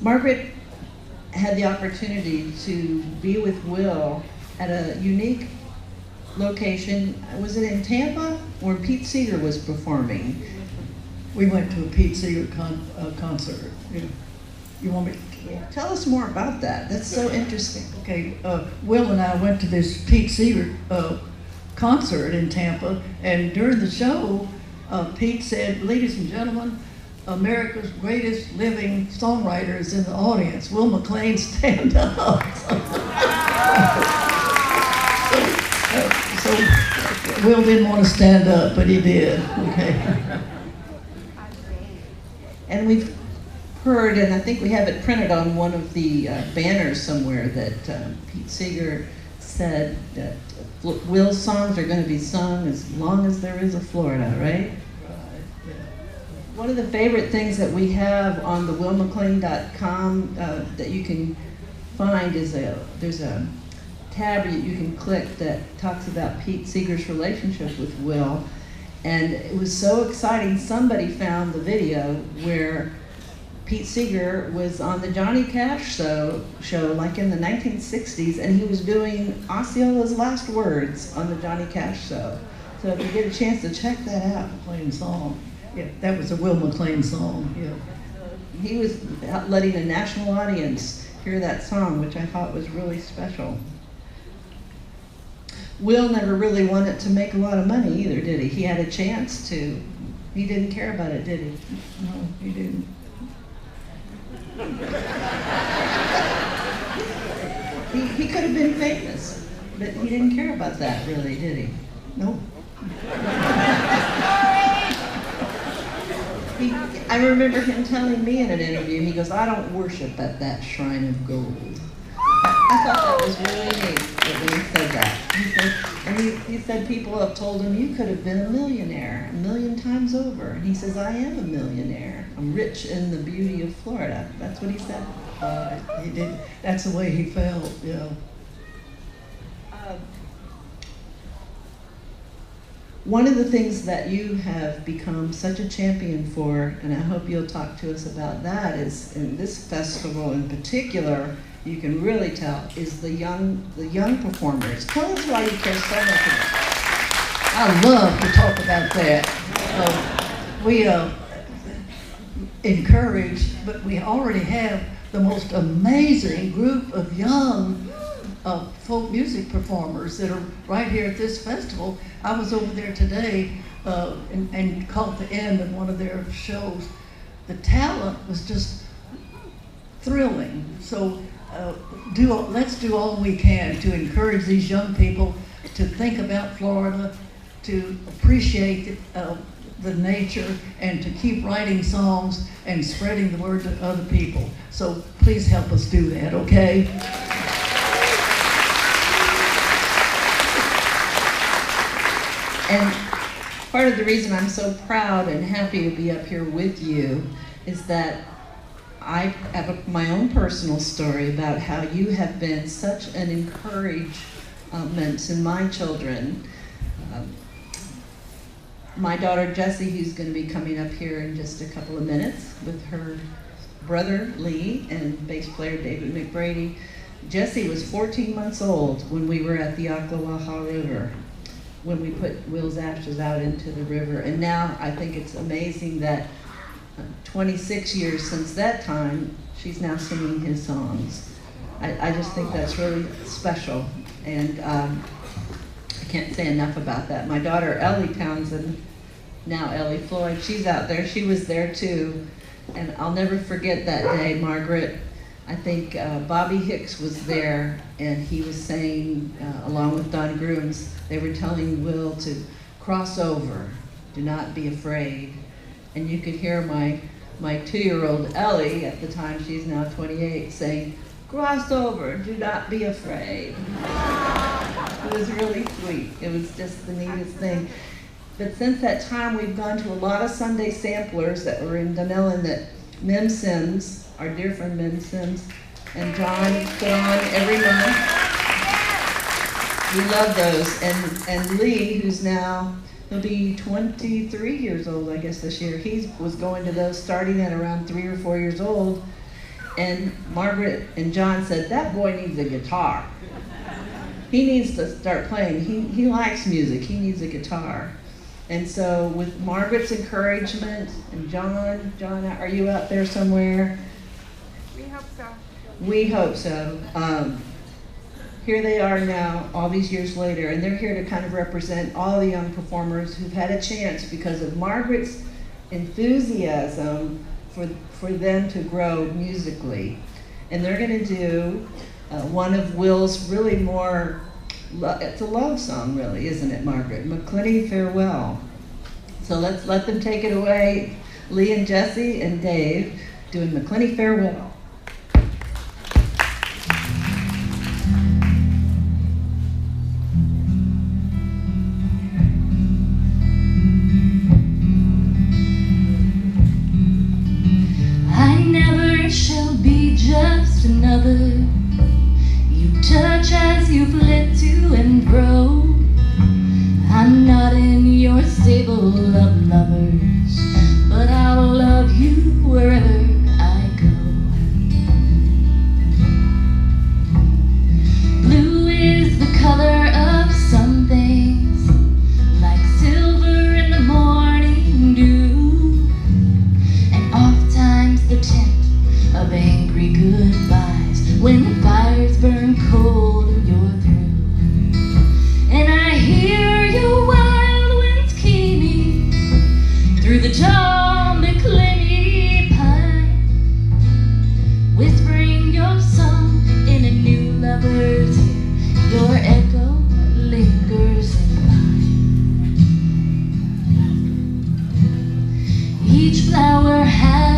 Margaret had the opportunity to be with Will at a unique location. Was it in Tampa where Pete Seeger was performing? We went to a Pete Seeger concert. Yeah. You want me to? Tell us more about that. That's so interesting. Okay, Will and I went to this Pete Seeger concert in Tampa, and during the show, Pete said, "Ladies and gentlemen, America's greatest living songwriter is in the audience. Will McLean, stand up." So Will didn't want to stand up, but he did. Okay. And we've heard, and I think we have it printed on one of the banners somewhere, that Pete Seeger said that Will's songs are going to be sung as long as there is a Florida, right? One of the favorite things that we have on the willmcclain.com that you can find is there's a tab that you can click that talks about Pete Seeger's relationship with Will. And it was so exciting, somebody found the video where Pete Seeger was on the Johnny Cash show like in the 1960s, and he was doing Osceola's Last Words on the Johnny Cash show. So if you get a chance to check that out. McLean song. Yeah, that was a Will McLean song. Yeah. He was letting a national audience hear that song, which I thought was really special. Will never really wanted to make a lot of money either, did he? He had a chance to. He didn't care about it, did he? No, he didn't. He could have been famous, but he didn't care about that really, did he? Nope. I remember him telling me in an interview, he goes, "I don't worship at that shrine of gold." I thought that was really neat that when he said that. He said people have told him, "You could have been a millionaire 1,000,000 times over." And he says, "I am a millionaire. I'm rich in the beauty of Florida." That's what he said. He did. That's the way he felt, you know. One of the things that you have become such a champion for, and I hope you'll talk to us about that, is in this festival in particular, you can really tell, is the young performers. Tell us why you care so much about it. I love to talk about that. We encourage, but we already have the most amazing group of young folk music performers that are right here at this festival. I was over there today and caught the end of one of their shows. The talent was just thrilling. So let's do all we can to encourage these young people to think about Florida, to appreciate the nature, and to keep writing songs and spreading the word to other people. So please help us do that, okay? And part of the reason I'm so proud and happy to be up here with you is that I have my own personal story about how you have been such an encouragement to my children. My daughter Jessie, who's going to be coming up here in just a couple of minutes with her brother Lee and bass player David McBrady. Jessie was 14 months old when we were at the Ocklawaha River, when we put Will's ashes out into the river. And now I think it's amazing that 26 years since that time, she's now singing his songs. I just think that's really special, and I can't say enough about that. My daughter Ellie Townsend, now Ellie Floyd, she's out there. She was there too, and I'll never forget that day, Margaret. I think Bobby Hicks was there, and he was saying, along with Don Grooms, they were telling Will to cross over, do not be afraid. And you could hear my 2-year-old Ellie, at the time she's now 28, saying, "Cross over, do not be afraid." It was really sweet. It was just the neatest thing. But since that time, we've gone to a lot of Sunday samplers that were in Dunellen that Mem Sims, our dear friend Mem Sims, and John put on every month. We love those. And Lee, who's now He'll be 23 years old, I guess, this year. He was going to those starting at around 3 or 4 years old. And Margaret and John said, that boy needs a guitar. He needs to start playing. He likes music. He needs a guitar. And so with Margaret's encouragement, and John, are you out there somewhere? We hope so. We hope so. Here they are now, all these years later, and they're here to kind of represent all the young performers who've had a chance because of Margaret's enthusiasm for them to grow musically. And they're going to do one of Will's really more, it's a love song really, isn't it, Margaret? Macclenny Farewell. So let's let them take it away. Lee and Jessie and Dave doing Macclenny Farewell. Shall be just another you touch as you flip to and fro. I'm not in your stable of lovers, but I'll love you wherever I go. Blue is the color of some things, like silver in the morning dew, and oft times the tint of angry goodbyes when the fires burn cold and you're through. And I hear your wild winds keening through the tall Macclenny pine, whispering your song in a new lover's ear. Your echo lingers in mine. Each flower has